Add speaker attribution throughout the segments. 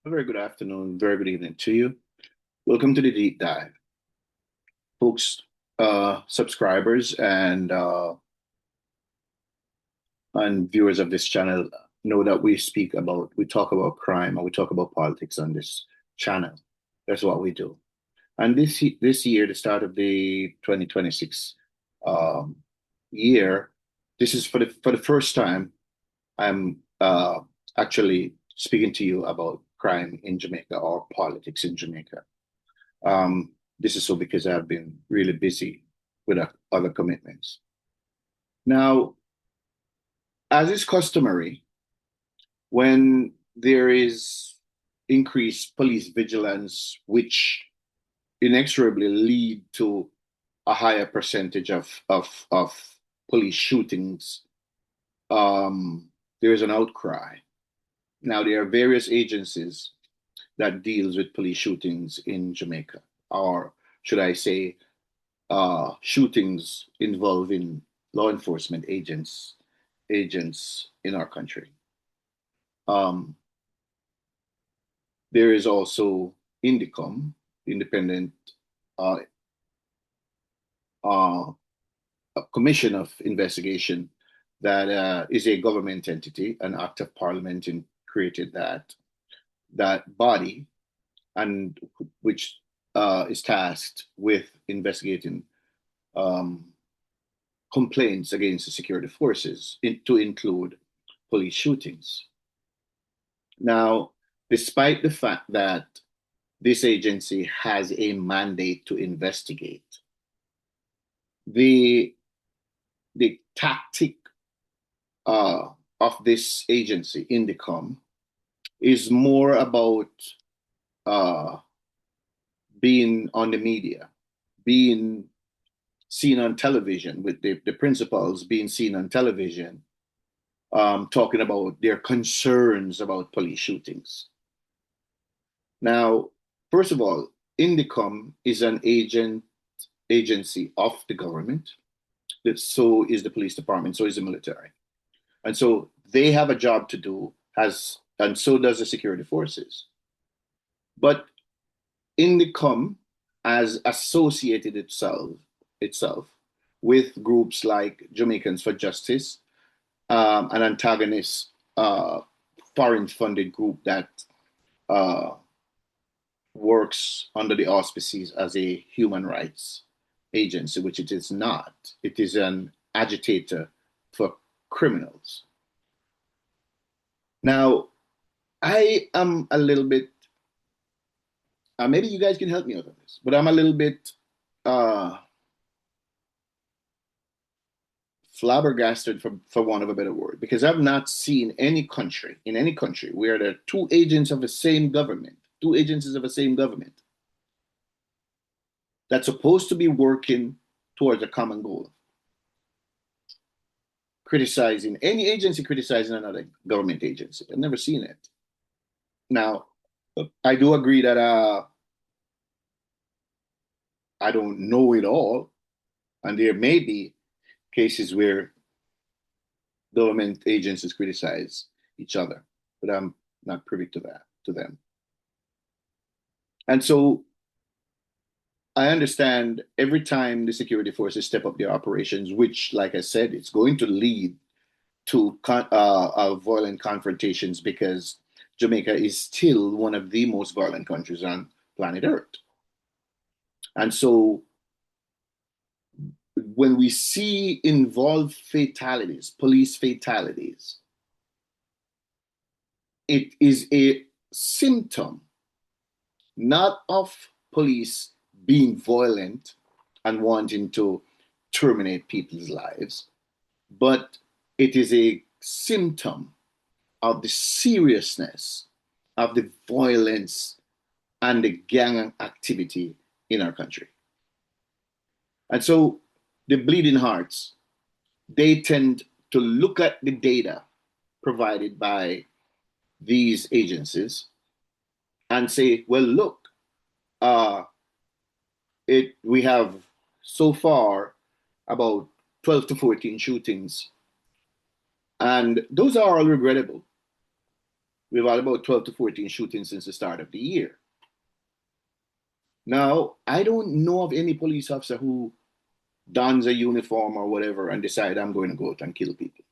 Speaker 1: A very good afternoon, very good evening to you. Welcome to the deep dive. Folks, subscribers and viewers of this channel know that we talk about crime and we talk about politics on this channel. That's what we do. And this year, the start of the 2026 um, year, this is for the first time I'm actually speaking to you about crime in Jamaica or politics in Jamaica. This is so because I've been really busy with other commitments. Now, as is customary, when there is increased police vigilance, which inexorably lead to a higher percentage of police shootings, there is an outcry. Now, there are various agencies that deals with police shootings in Jamaica, or should I say, shootings involving law enforcement agents in our country. Um, there is also INDECOM, Independent uh, uh, Commission of Investigation, that is a government entity. An act of parliament created that body, and which is tasked with investigating um, complaints against the security forces, to include police shootings. Now, despite the fact that this agency has a mandate to investigate, the tactic of this agency, INDECOM, is more about uh, being on the media, being seen on television, with the principals being seen on television, talking about their concerns about police shootings. Now, first of all, INDECOM is an agency of the government. So is the police department, so is the military. And so they have a job to do, and so does the security forces. But INDECOM has associated itself with groups like Jamaicans for Justice, an antagonist foreign funded group that uh, works under the auspices as a human rights agency, which it is not. It is an agitator for criminals. Now, I am a little bit, maybe you guys can help me out on this, but I'm a little bit uh, flabbergasted, for want of a better word, because I've not seen in any country where there are two agencies of the same government that's supposed to be working towards a common goal, criticizing another government agency. I've never seen it. Now, I do agree that I don't know it all, and there may be cases where government agencies criticize each other, but I'm not privy to them. And so I understand every time the security forces step up their operations, which, like I said, it's going to lead to violent confrontations, because Jamaica is still one of the most violent countries on planet Earth. And so when we see involved fatalities, police fatalities, it is a symptom not of police being violent and wanting to terminate people's lives, but it is a symptom of the seriousness of the violence and the gang activity in our country. And so the bleeding hearts, they tend to look at the data provided by these agencies and say, well, look, we have so far about 12 to 14 shootings, and those are all regrettable. We've had about 12 to 14 shootings since the start of the year. Now, I don't know of any police officer who dons a uniform or whatever and decide I'm going to go out and kill people.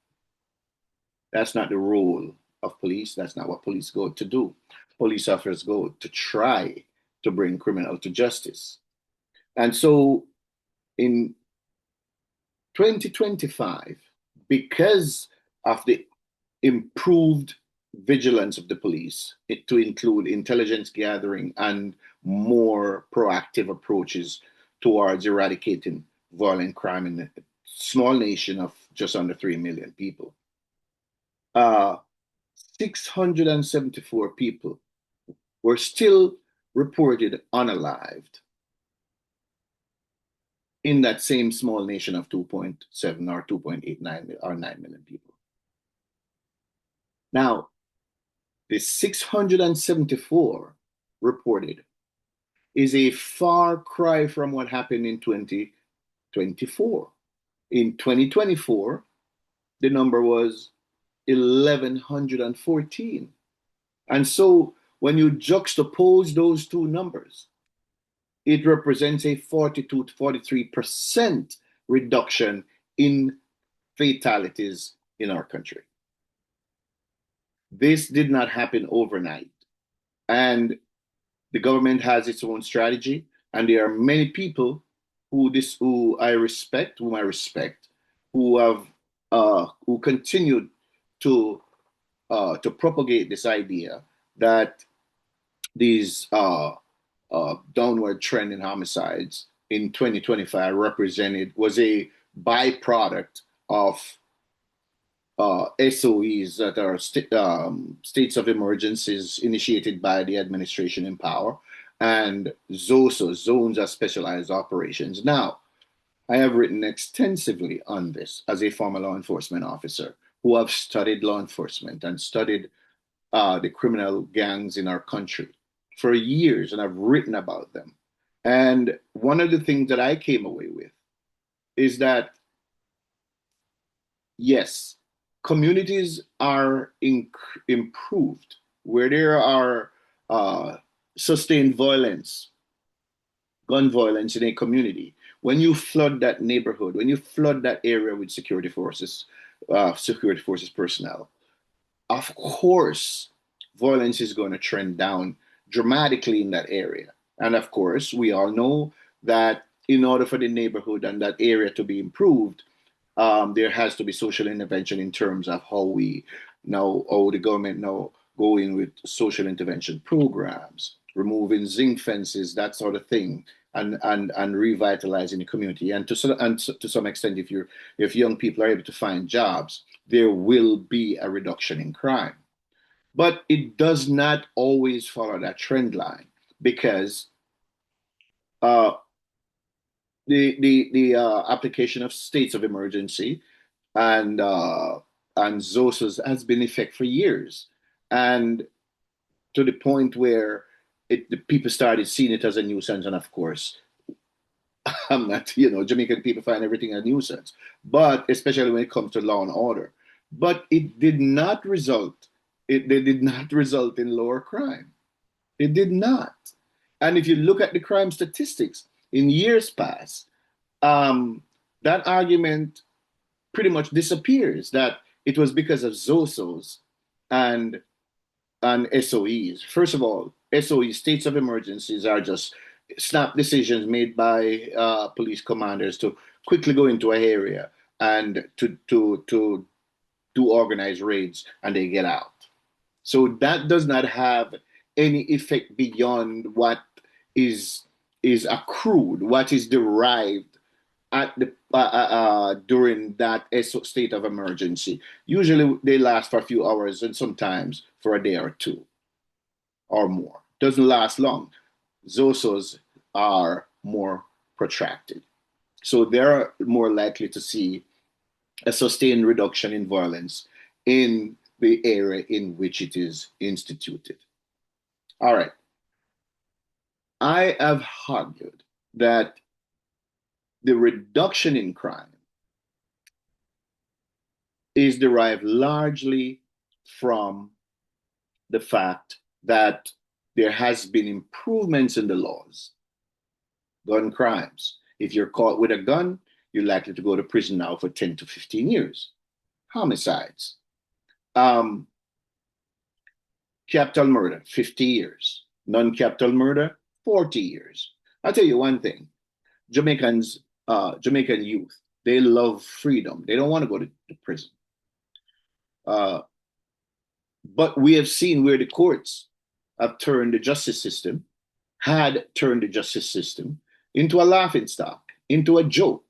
Speaker 1: That's not the role of police. That's not what police go to do. Police officers go to try to bring criminal to justice. And so in 2025, because of the improved vigilance of the police to include intelligence gathering and more proactive approaches towards eradicating violent crime in a small nation of just under 3 million people. 674 people were still reported unalived in that same small nation of 2.7 or 2.89 or 9 million people. Now, the 674 reported is a far cry from what happened in 2024. In 2024, the number was 1,114. And so when you juxtapose those two numbers, it represents a 42 to 43% reduction in fatalities in our country. This did not happen overnight. And the government has its own strategy, and there are many people whom I respect, who have who continued to propagate this idea that these downward trend in homicides in 2025 was a byproduct of SOEs that are states of emergencies initiated by the administration in power, and ZOSOs, zones of specialized operations. Now, I have written extensively on this as a former law enforcement officer who have studied law enforcement and studied the criminal gangs in our country for years, and I've written about them. And one of the things that I came away with is that, yes, communities are improved where there are sustained violence, gun violence in a community. When you flood that neighborhood, when you flood that area with security forces personnel, of course, violence is going to trend down dramatically in that area. And of course, we all know that in order for the neighborhood and that area to be improved, there has to be social intervention in terms of how the government now go in with social intervention programs, removing zinc fences, that sort of thing, and revitalizing the community. And to some extent, if young people are able to find jobs, there will be a reduction in crime. But it does not always follow that trend line, because uh, the application of states of emergency and ZOSOs has been in effect for years, and to the point where the people started seeing it as a nuisance. And of course, I'm not, Jamaican people find everything a nuisance, but especially when it comes to law and order. But it did not result. They did not result in lower crime. It did not. And if you look at the crime statistics in years past, that argument pretty much disappears, that it was because of ZOSOs and SOEs. First of all, SOEs, states of emergencies, are just snap decisions made by police commanders to quickly go into an area and to do organized raids, and they get out. So that does not have any effect beyond what is accrued, what is derived at the during that state of emergency. Usually they last for a few hours and sometimes for a day or two or more. Doesn't last long. ZOSOs are more protracted. So they're more likely to see a sustained reduction in violence in the area in which it is instituted. All right. I have argued that the reduction in crime is derived largely from the fact that there has been improvements in the laws. Gun crimes. If you're caught with a gun, you're likely to go to prison now for 10 to 15 years. Homicides. Capital murder, 50 years. Non-capital murder, 40 years. I'll tell you one thing. Jamaican youth, they love freedom. They don't want to go to prison. But we have seen where the courts have turned the justice system, had turned the justice system into a laughingstock, into a joke,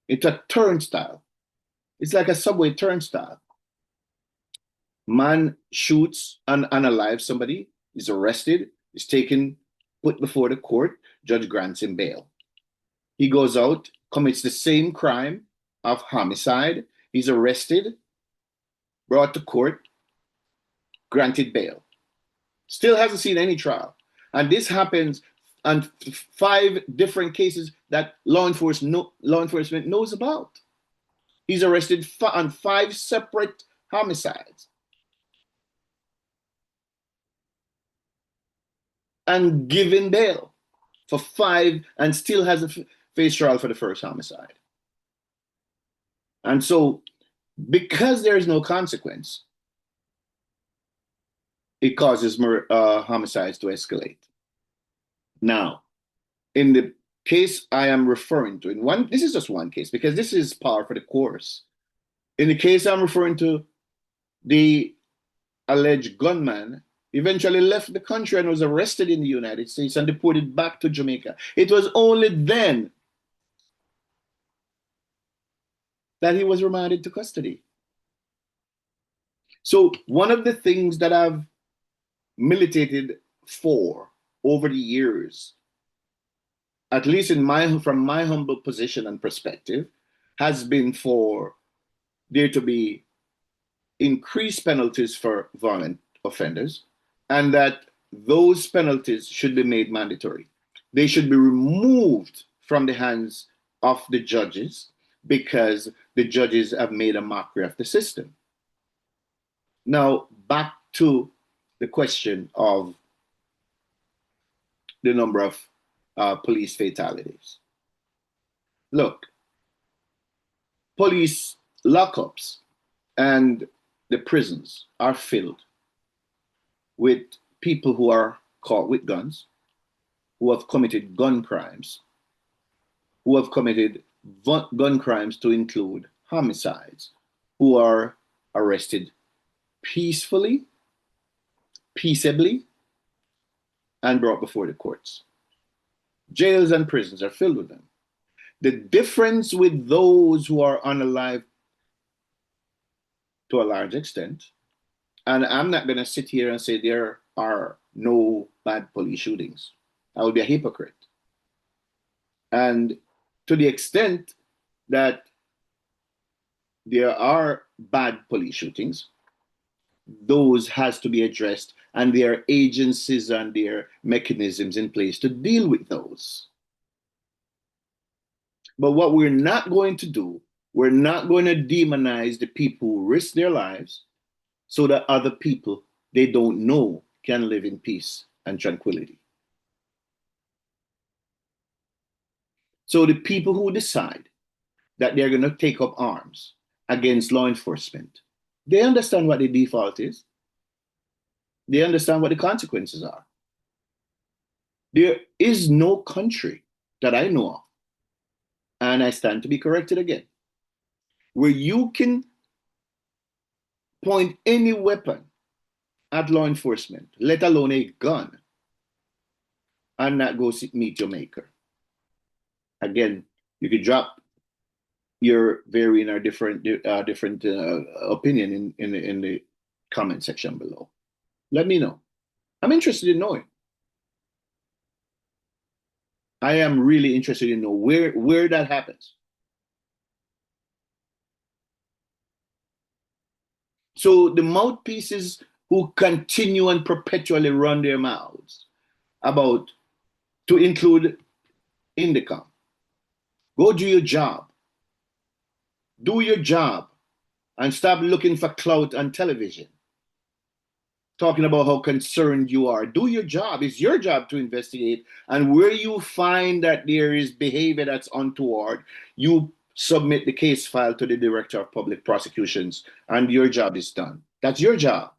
Speaker 1: into a turnstile. It's like a subway turnstile. Man shoots and unalives somebody, is arrested, is taken, put before the court, judge grants him bail. He goes out, commits the same crime of homicide, he's arrested, brought to court, granted bail. Still hasn't seen any trial. And this happens on 5 different cases that law enforcement knows about. He's arrested on 5 separate homicides. And given bail for 5 and still hasn't faced trial for the first homicide. And so, because there is no consequence, it causes homicides to escalate. Now, in the case I am referring to, this is just one case because this is par for the course. In the case I'm referring to, the alleged gunman eventually left the country and was arrested in the United States and deported back to Jamaica. It was only then that he was remanded to custody. So one of the things that I've militated for over the years, at least from my humble position and perspective, has been for there to be increased penalties for violent offenders, and that those penalties should be made mandatory. They should be removed from the hands of the judges because the judges have made a mockery of the system. Now, back to the question of the number of police fatalities. Look, police lockups and the prisons are filled with people who are caught with guns, who have committed gun crimes, who have committed gun crimes to include homicides, who are arrested peacefully, peaceably, and brought before the courts. Jails and prisons are filled with them. The difference with those who are unalived to a large extent, and I'm not going to sit here and say there are no bad police shootings. I would be a hypocrite. And to the extent that there are bad police shootings, those has to be addressed, and there are agencies and there are mechanisms in place to deal with those. But what we're not going to do, we're not going to demonize the people who risk their lives so that other people they don't know can live in peace and tranquility. So the people who decide that they're going to take up arms against law enforcement, they understand what the default is. They understand what the consequences are. There is no country that I know of, and I stand to be corrected again, where you can point any weapon at law enforcement, let alone a gun, and not go meet your maker. Again, you could drop your varying or different opinion in the comment section below. Let me know. I'm interested in knowing. I am really interested in knowing where that happens. So the mouthpieces who continue and perpetually run their mouths about, to include INDECOM, go do your job. Do your job and stop looking for clout on television. talking about how concerned you are. Do your job. It's your job to investigate. And where you find that there is behavior that's untoward, you submit the case file to the Director of Public Prosecutions, and your job is done. That's your job.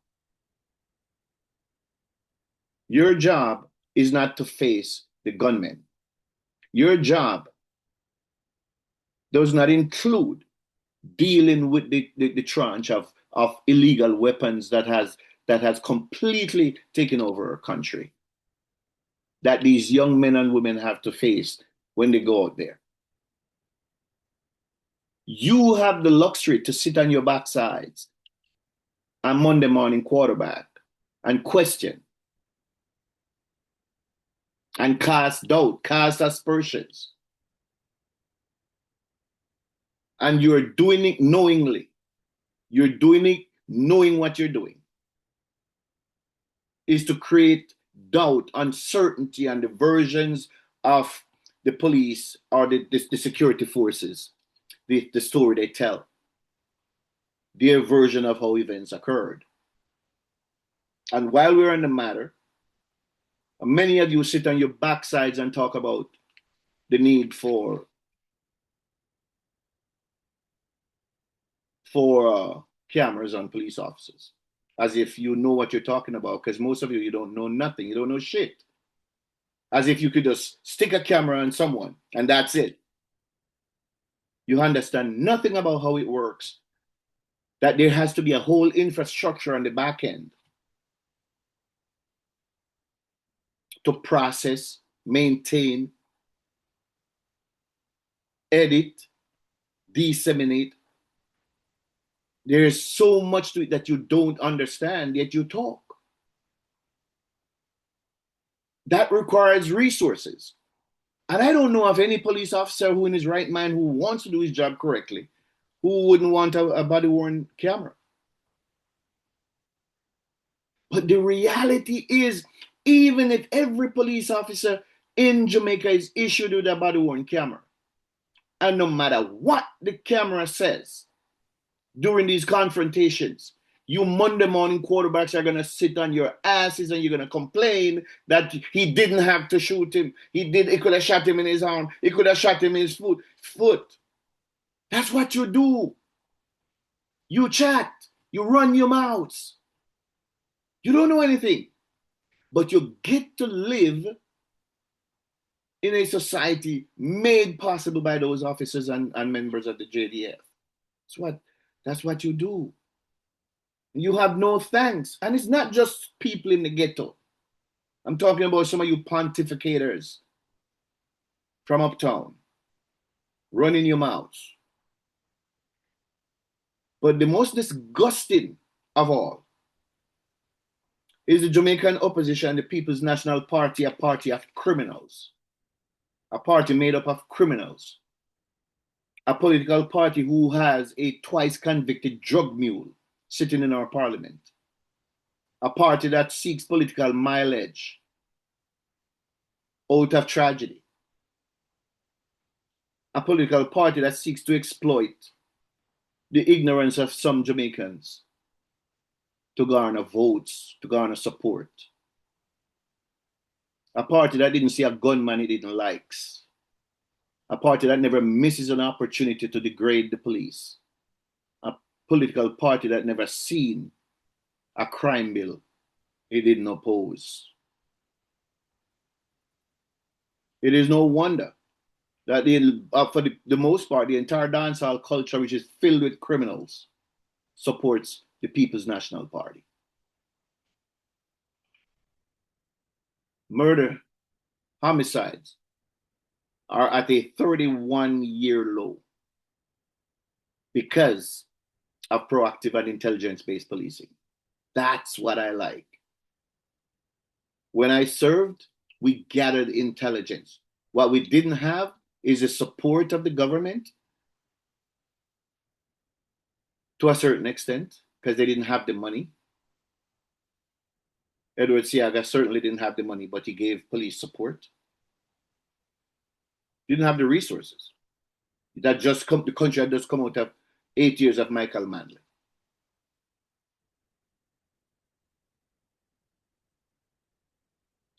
Speaker 1: Your job is not to face the gunmen. Your job does not include dealing with the tranche of illegal weapons that has completely taken over our country, that these young men and women have to face when they go out there. You have the luxury to sit on your backsides on Monday morning quarterback and question and cast doubt, cast aspersions. And you're doing it knowingly. You're doing it knowing what you're doing. Is to create doubt, uncertainty, and the versions of the police or the security forces, the story they tell, their version of how events occurred. And while we're on the matter, many of you sit on your backsides and talk about the need for cameras on police officers, as if you know what you're talking about, because most of you don't know nothing. You don't know shit. As if you could just stick a camera on someone and that's it. You understand nothing about how it works, that there has to be a whole infrastructure on the back end to process, maintain, edit, disseminate. There is so much to it that you don't understand, yet you talk. That requires resources. And I don't know of any police officer who in his right mind who wants to do his job correctly, who wouldn't want a body-worn camera. But the reality is, even if every police officer in Jamaica is issued with a body-worn camera, and no matter what the camera says during these confrontations, you Monday morning quarterbacks are going to sit on your asses and you're going to complain that he didn't have to shoot him. He could have shot him in his arm. He could have shot him in his foot. That's what you do. You chat. You run your mouths. You don't know anything. But you get to live in a society made possible by those officers and members of the JDF. That's what you do. You have no thanks. And it's not just people in the ghetto. I'm talking about some of you pontificators from uptown running your mouths. But the most disgusting of all is the Jamaican opposition and the People's National Party, a party of criminals, a party made up of criminals, a political party who has a twice convicted drug mule sitting in our parliament, a party that seeks political mileage out of tragedy, a political party that seeks to exploit the ignorance of some Jamaicans to garner votes, to garner support, a party that didn't see a gunman it didn't like, a party that never misses an opportunity to degrade the police, a political party that never seen a crime bill it didn't oppose. It is no wonder that for the most part, the entire dancehall culture, which is filled with criminals, supports the People's National Party. Murder, homicides are at a 31-year low because of proactive and intelligence-based policing. That's what I like. When I served, we gathered intelligence. What we didn't have is the support of the government to a certain extent, because they didn't have the money. Edward Siaga certainly didn't have the money, but he gave police support. Didn't have the resources. The country had just come out of 8 years of Michael Manley.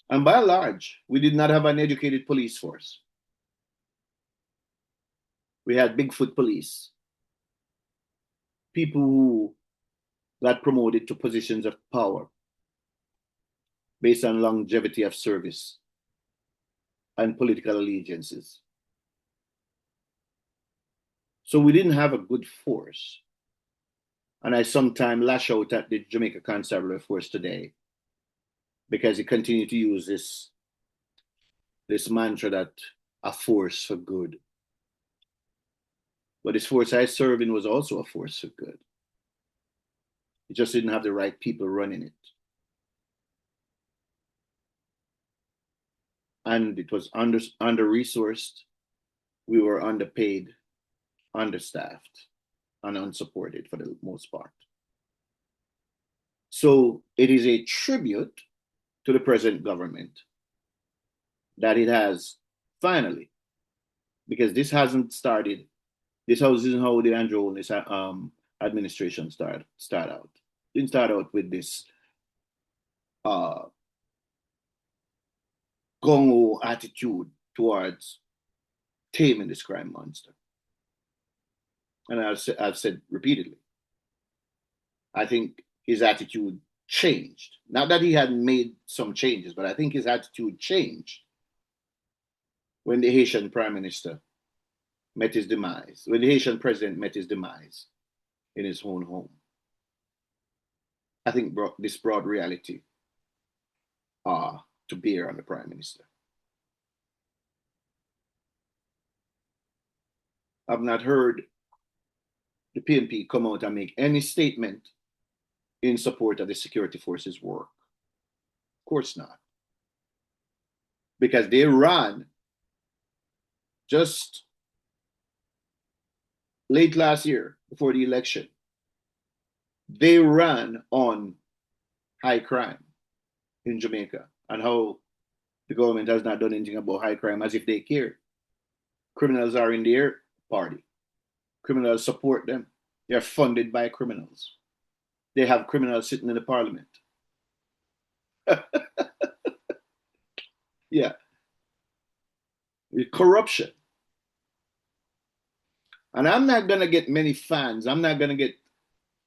Speaker 1: And by and large, we did not have an educated police force. We had Bigfoot police, people who got promoted to positions of power based on longevity of service and political allegiances. So we didn't have a good force. And I sometimes lash out at the Jamaica Constabulary Force today because he continued to use this mantra that a force for good. But this force I served in was also a force for good. It just didn't have the right people running it. And it was under-resourced. We were underpaid, understaffed, and unsupported for the most part. So it is a tribute to the present government that it has finally, because this hasn't started, this isn't how the Andrew Holness administration start out. It didn't start out with this gung-ho attitude towards taming this crime monster. And I've said repeatedly, I think his attitude changed. Not that he hadn't made some changes, but I think his attitude changed when the Haitian prime minister met his demise, when the Haitian president met his demise in his own home. I think this brought reality to bear on the prime minister. I've not heard the PNP come out and make any statement in support of the security forces' work. Of course not. Because they ran just late last year, before the election, they ran on high crime in Jamaica and how the government has not done anything about high crime, as if they care. Criminals are in their party. Criminals support them. They're funded by criminals. They have criminals sitting in the parliament. Yeah. Corruption. And I'm not going to get many fans. I'm not going to get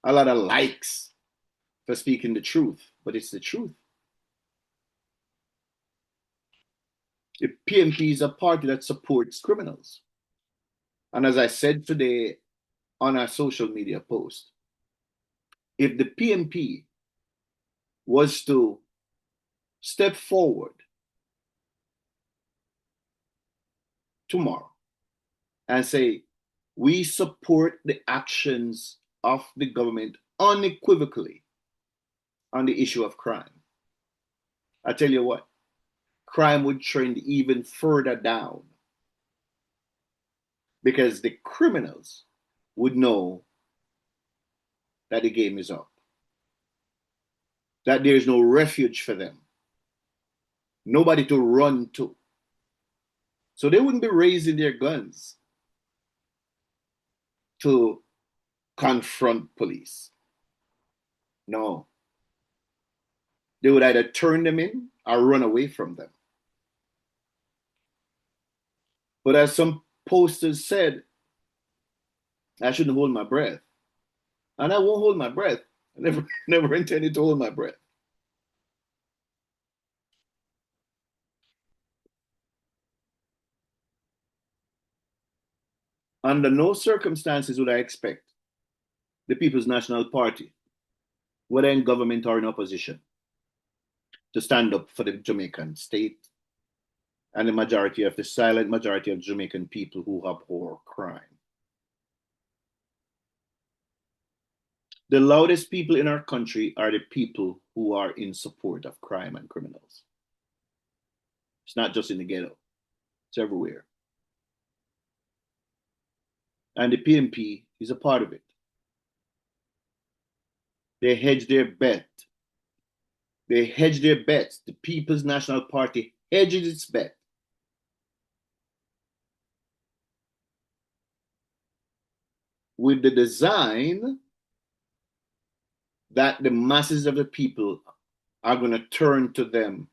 Speaker 1: a lot of likes for speaking the truth, but it's the truth. The PNP is a party that supports criminals. And as I said today on our social media post, if the PNP was to step forward tomorrow and say, we support the actions of the government unequivocally on the issue of crime, I tell you what, crime would trend even further down because the criminals would know that the game is up, that there's no refuge for them, nobody to run to. So they wouldn't be raising their guns to confront police. No. They would either turn them in or run away from them. But as some posters said, I shouldn't hold my breath. And I won't hold my breath. I never intended to hold my breath. Under no circumstances would I expect the People's National Party, whether in government or in opposition, to stand up for the Jamaican state and the silent majority of Jamaican people who abhor crime. The loudest people in our country are the people who are in support of crime and criminals. It's not just in the ghetto, it's everywhere. And the PNP is a part of it. They hedge their bet. They hedge their bets. The People's National Party hedges its bet with the design that the masses of the people are going to turn to them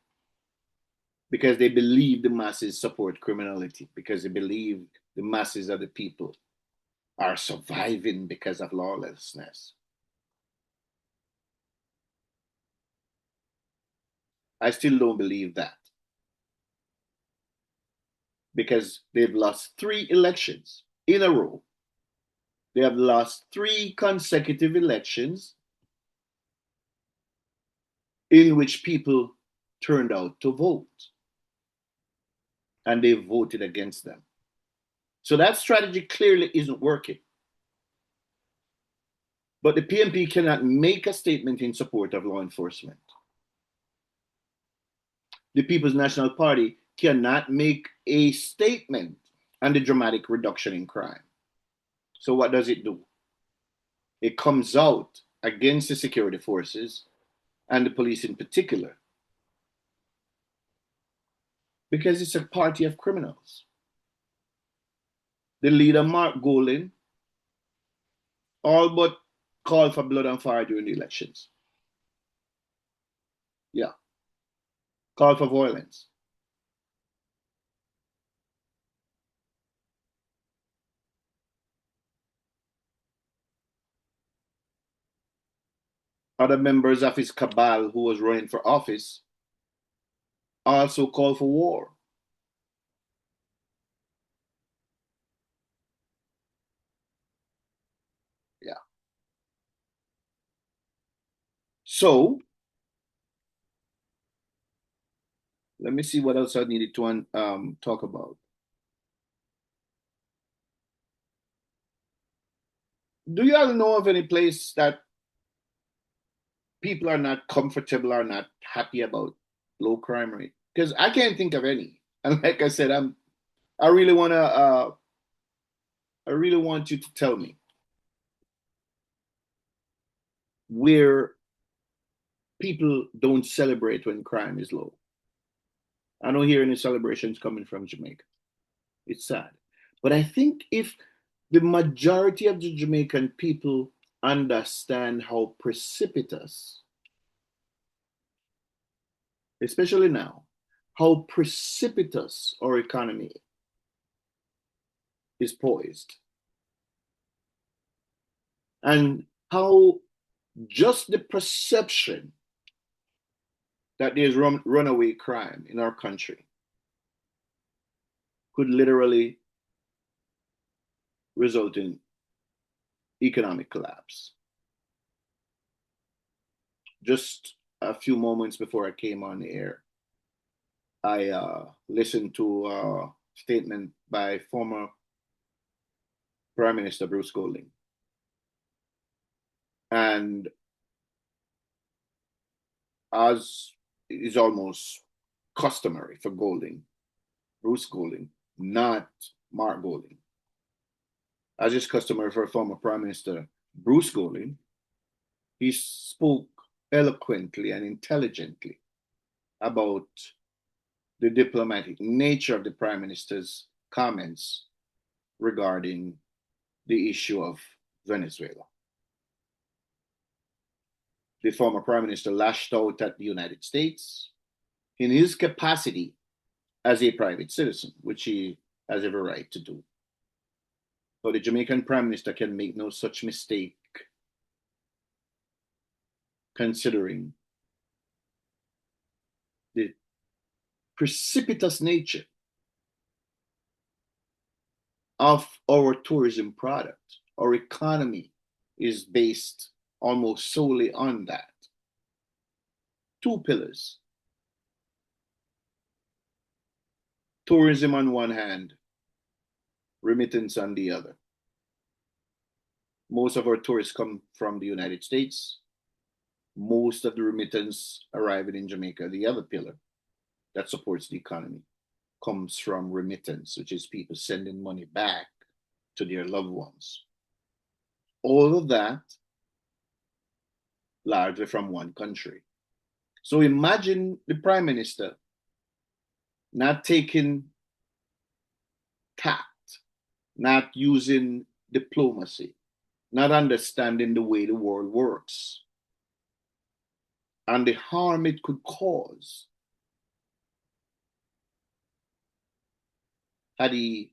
Speaker 1: because they believe the masses support criminality, because they believe the masses of the people are surviving because of lawlessness. I still don't believe that, because they've lost 3 elections in a row. They have lost 3 consecutive elections in which people turned out to vote, and they voted against them. So that strategy clearly isn't working. But the PNP cannot make a statement in support of law enforcement. The People's National Party cannot make a statement on the dramatic reduction in crime. So what does it do? It comes out against the security forces and the police in particular, because it's a party of criminals. The leader, Mark Golding, all but called for blood and fire during the elections. Yeah. Called for violence. Other members of his cabal who was running for office also called for war. Yeah. So let me see what else I needed to talk about. Do you all know of any place that people are not comfortable or not happy about low crime rate? Because I can't think of any. And like I said, I really want you to tell me where people don't celebrate when crime is low. I don't hear any celebrations coming from Jamaica. It's sad. But I think if the majority of the Jamaican people understand how precipitous, especially now, how precipitous our economy is poised, and how just the perception that there's runaway crime in our country could literally result in economic collapse. Just a few moments before I came on the air, I listened to a statement by former Prime Minister Bruce Golding. And as is almost customary for Golding, Bruce Golding, not Mark Golding, as is customary for former Prime Minister Bruce Golding, he spoke eloquently and intelligently about the diplomatic nature of the Prime Minister's comments regarding the issue of Venezuela. The former Prime Minister lashed out at the United States in his capacity as a private citizen, which he has every right to do. But the Jamaican Prime Minister can make no such mistake, considering the precipitous nature of our tourism product. Our economy is based almost solely on that. 2 pillars. Tourism on one hand, remittance on the other. Most of our tourists come from the United States. Most of the remittance arriving in Jamaica, the other pillar that supports the economy, comes from remittance, which is people sending money back to their loved ones. All of that largely from one country. So imagine the Prime Minister not taking tact, not using diplomacy, not understanding the way the world works, and the harm it could cause had he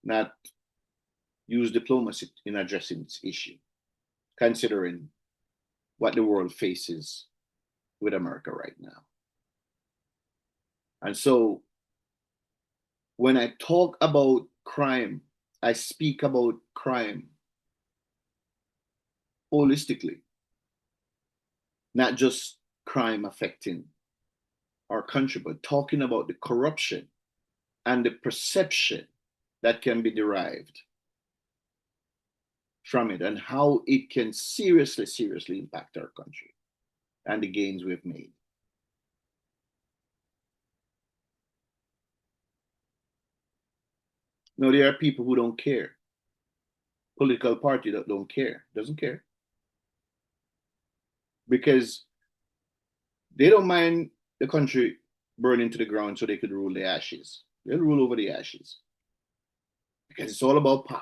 Speaker 1: not used diplomacy in addressing this issue, considering what the world faces with America right now. And so when I talk about crime, I speak about crime holistically, not just crime affecting our country, but talking about the corruption and the perception that can be derived from it and how it can seriously, seriously impact our country and the gains we've made. Now, there are people who don't care. Political party that don't care, doesn't care. Because they don't mind the country burning to the ground so they could rule the ashes. They'll rule over the ashes. Because it's all about power.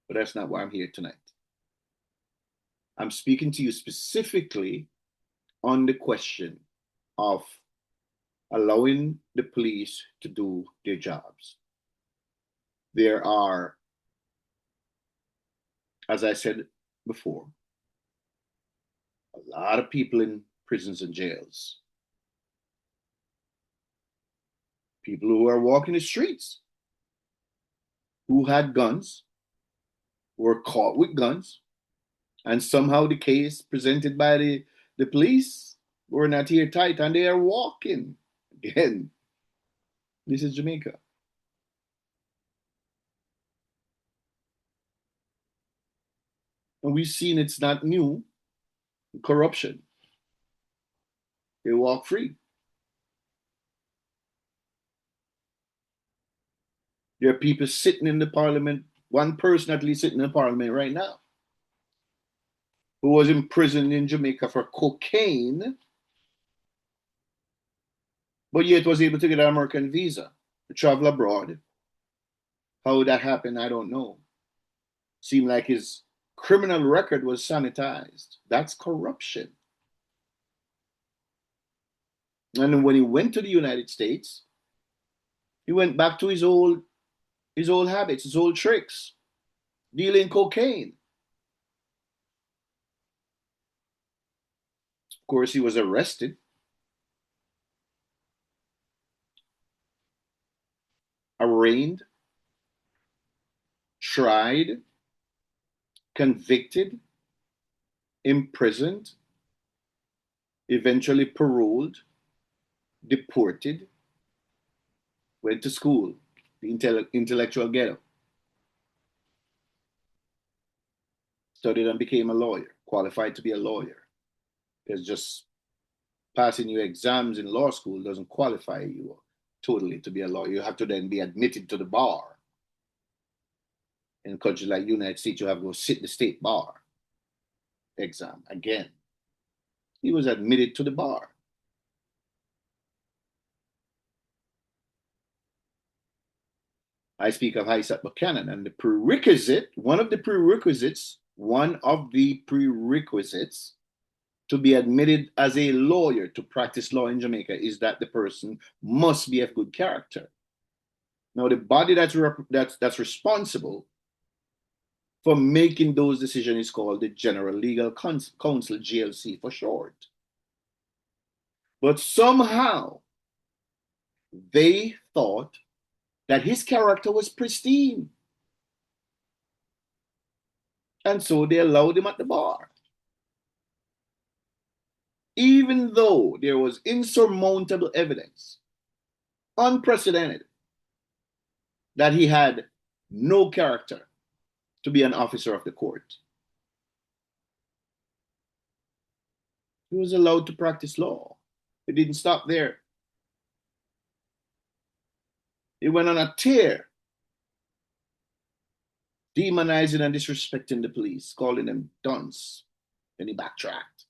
Speaker 1: But that's not why I'm here tonight. I'm speaking to you specifically on the question of allowing the police to do their jobs. There are, as I said before, a lot of people in prisons and jails. People who are walking the streets, who had guns, were caught with guns, and somehow the case presented by the police were not airtight, and they are walking. Again, this is Jamaica. And we've seen it's not new. Corruption. They walk free. There are people sitting in the parliament, one person at least sitting in the parliament right now, who was imprisoned in Jamaica for cocaine, but yet was able to get an American visa to travel abroad. How that happened, I don't know. Seemed like his criminal record was sanitized. That's corruption. And when he went to the United States, he went back to his old habits, his old tricks, dealing cocaine. Of course, he was arrested, arraigned, tried, convicted, imprisoned, eventually paroled, deported, went to school, the intellectual ghetto, studied and became a lawyer, qualified to be a lawyer. Because just passing your exams in law school doesn't qualify you totally to be a lawyer. You have to then be admitted to the bar. In countries like the United States, you have to go sit the state bar exam again. He was admitted to the bar. I speak of Isaac Buchanan, and the prerequisite, one of the prerequisites to be admitted as a lawyer to practice law in Jamaica is that the person must be of good character. Now, the body that's responsible for making those decisions is called the General Legal Counsel, GLC for short. But somehow they thought that his character was pristine. And so they allowed him at the bar. Even though there was insurmountable evidence, unprecedented, that he had no character to be an officer of the court. He was allowed to practice law. It didn't stop there. He went on a tear, demonizing and disrespecting the police, calling them dunce. Then he backtracked.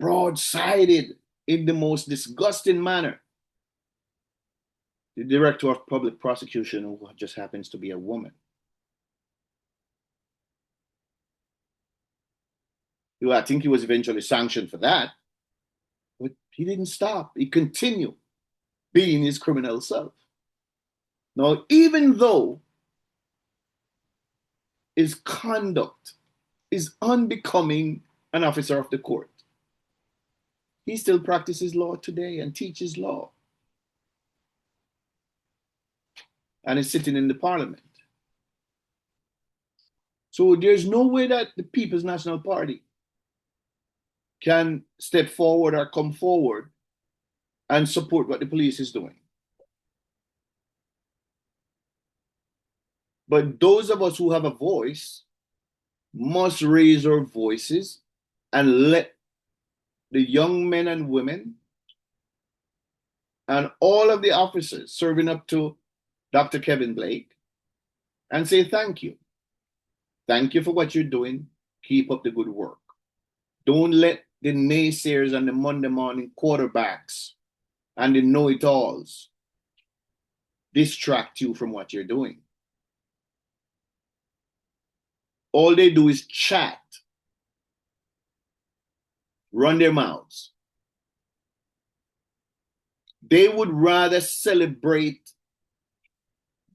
Speaker 1: Broadsided in the most disgusting manner the director of public prosecution, who just happens to be a woman. I think he was eventually sanctioned for that, but he didn't stop. He continued. being his criminal self. Now, even though his conduct is unbecoming an officer of the court, he still practices law today and teaches law. And is sitting in the parliament. So there's no way that the People's National Party can step forward or come forward and support what the police is doing. But those of us who have a voice must raise our voices and let the young men and women and all of the officers serving up to Dr. Kevin Blake and say thank you. Thank you for what you're doing. Keep up the good work. Don't let the naysayers and the Monday morning quarterbacks and the know-it-alls distract you from what you're doing. All they do is chat, run their mouths. They would rather celebrate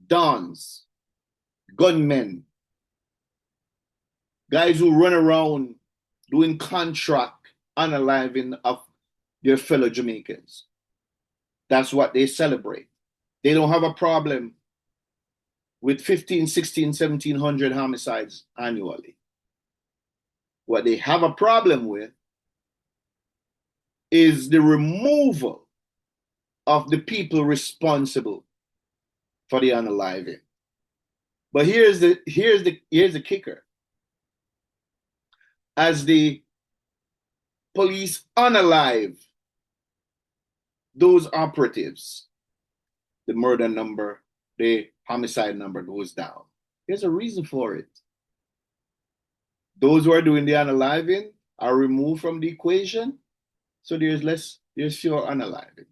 Speaker 1: dons, gunmen, guys who run around doing contract unaliving of their fellow Jamaicans. That's what they celebrate. They don't have a problem with 15, 16, 1700 homicides annually. What they have a problem with is the removal of the people responsible for the unaliving. But here's the kicker. As the police unalive those operatives, the murder number, the homicide number goes down. There's a reason for it. Those who are doing the unaliving are removed from the equation, so there's fewer unaliving.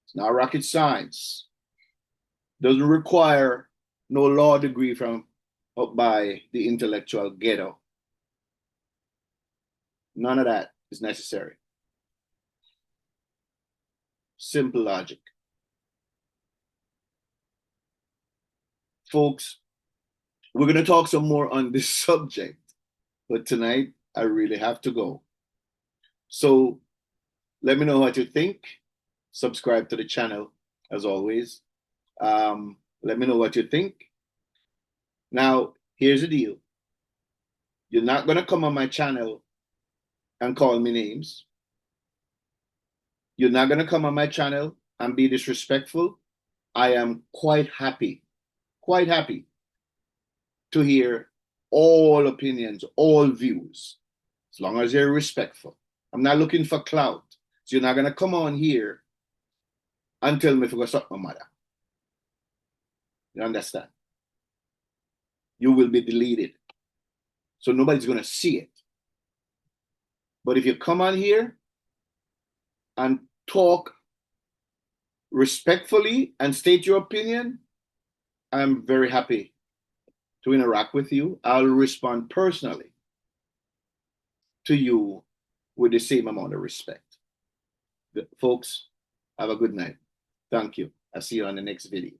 Speaker 1: It's not rocket science. Doesn't require no law degree from up by the intellectual ghetto. None of that is necessary. Simple logic. Folks, we're going to talk some more on this subject, but tonight I really have to go. So let me know what you think. Subscribe to the channel as always. Let me know what you think. Now, here's the deal. You're not going to come on my channel and call me names. You're not going to come on my channel and be disrespectful. I am quite happy to hear all opinions, all views, as long as they're respectful. I'm not looking for clout. So you're not going to come on here and tell me if I suck my mother. You understand? You will be deleted. So nobody's going to see it. But if you come on here and talk respectfully and state your opinion, I'm very happy to interact with you. I'll respond personally to you with the same amount of respect. Folks, have a good night. Thank you. I'll see you on the next video.